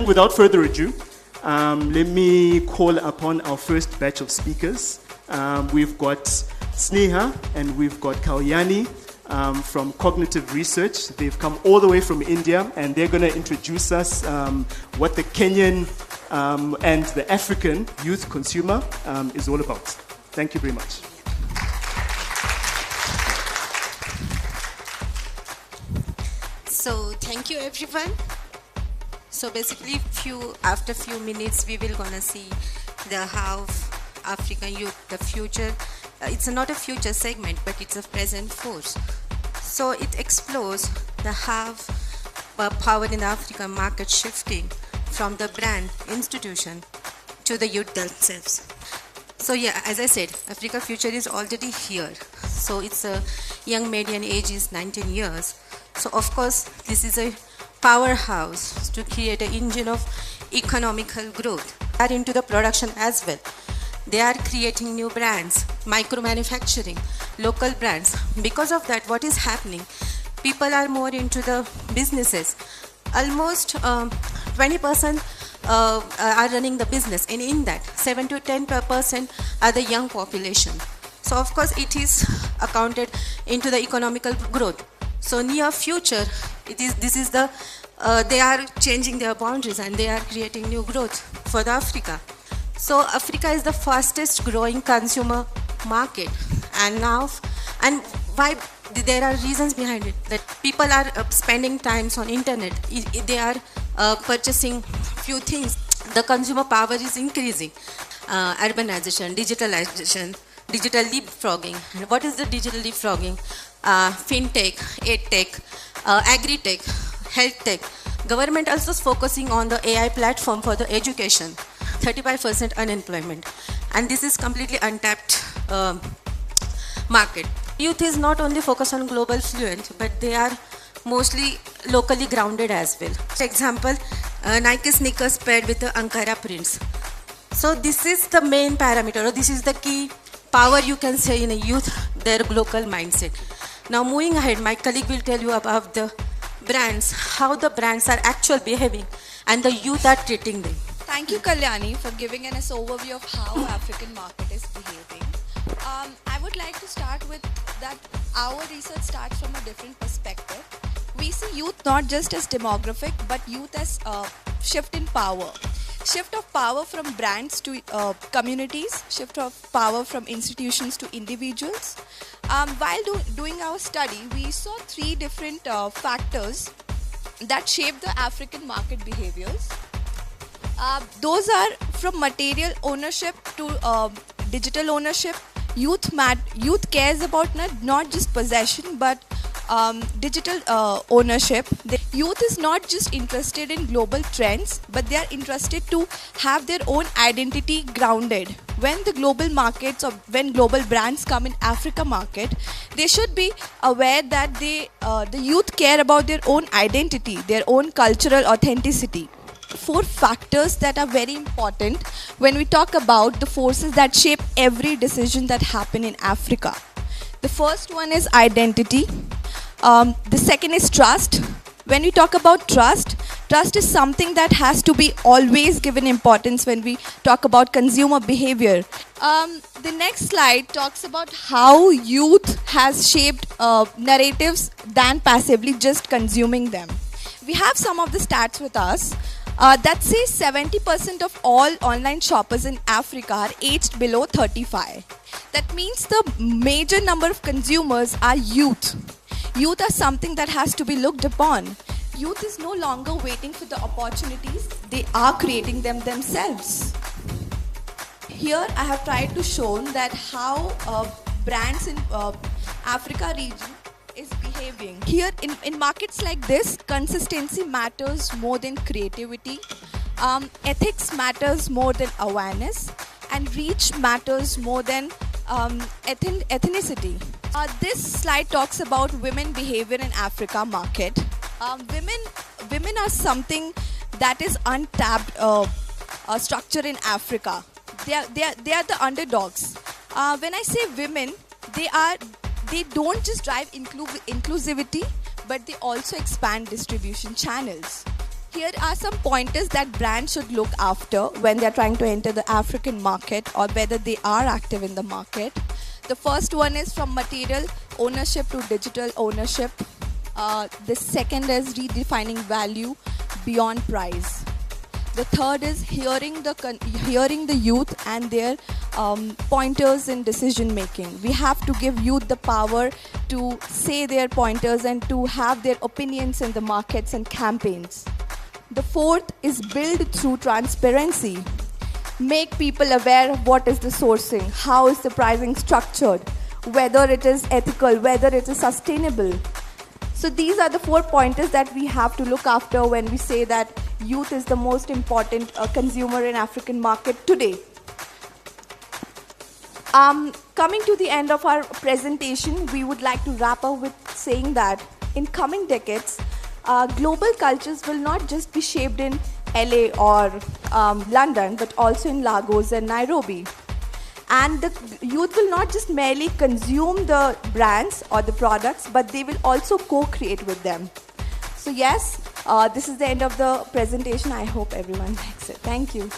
Without further ado, let me call upon our first batch of speakers. We've got Sneha and we've got Kalyani from Cognitive Research. They've come all the way from India and they're going to introduce us what the Kenyan and the African youth consumer is all about. Thank you very much. So thank you everyone. So basically after a few minutes we will gonna see the how African youth, the future. It's not a future segment, but it's a present force. So it explores the how power in the African market shifting from the brand institution to the youth themselves. So yeah, as I said, Africa future is already here. So it's a young median age is 19 years. So of course, this is a powerhouse to create an engine of economical growth. They are into the production as well. They are creating new brands, micro-manufacturing, local brands. Because of that, what is happening? People are more into the businesses. Almost 20% are running the business, and in that, 7 to 10% are the young population. So of course, it is accounted into the economical growth. So near future, they are changing their boundaries and they are creating new growth for the Africa. So Africa is the fastest growing consumer market, and why there are reasons behind it. That people are spending times on internet. They are purchasing few things. The consumer power is increasing. Urbanization, digitalization, digital leapfrogging. And what is the digital leapfrogging? Fintech, edtech, agri-tech, health tech. Government also is focusing on the AI platform for the education. 35% unemployment. And this is completely untapped market. Youth is not only focused on global fluent, but they are mostly locally grounded as well. For example, Nike sneakers paired with the Ankara prints. So this is the main parameter, or this is the key power you can say in a youth, their local mindset. Now moving ahead, my colleague will tell you about the brands, how the brands are actually behaving and the youth are treating them. Thank you, Kalyani, for giving us an overview of how African market is behaving. I would like to start with that our research starts from a different perspective. We see youth not just as demographic, but youth as shift in power. Shift of power from brands to communities, shift of power from institutions to individuals. While doing our study, we saw three different factors that shape the African market behaviors. Those are from material ownership to digital ownership. Youth cares about not just possession but digital ownership. The youth is not just interested in global trends, but they are interested to have their own identity grounded. When the global markets or when global brands come in Africa market, they should be aware that the youth care about their own identity, their own cultural authenticity. 4 factors that are very important when we talk about the forces that shape every decision that happen in Africa. The first one is identity. The second is trust. When we talk about trust is something that has to be always given importance when we talk about consumer behavior. The next slide talks about how youth has shaped narratives than passively just consuming them. We have some of the stats with us. That says 70% of all online shoppers in Africa are aged below 35. That means the major number of consumers are youth. Youth are something that has to be looked upon. Youth is no longer waiting for the opportunities, they are creating them themselves. Here I have tried to show that how brands in Africa region is behaving. Here in markets like this, consistency matters more than creativity, ethics matters more than awareness, and reach matters more than ethnicity. This slide talks about women behavior in Africa market. Women are something that is untapped structure in Africa. They are the underdogs. When I say women, they don't just drive inclusivity, but they also expand distribution channels. Here are some pointers that brands should look after when they're trying to enter the African market or whether they are active in the market. The first one is from material ownership to digital ownership. The second is redefining value beyond price. The third is hearing the youth and their pointers in decision making. We have to give youth the power to say their pointers and to have their opinions in the markets and campaigns. The fourth is build through transparency. Make people aware of what is the sourcing, how is the pricing structured, whether it is ethical, whether it is sustainable. So these are the 4 pointers that we have to look after when we say that youth is the most important consumer in African market today. Coming to the end of our presentation, we would like to wrap up with saying that in coming decades, global cultures will not just be shaped in LA or London, but also in Lagos and Nairobi. And the youth will not just merely consume the brands or the products, but they will also co-create with them. So yes, this is the end of the presentation. I hope everyone likes it. Thank you.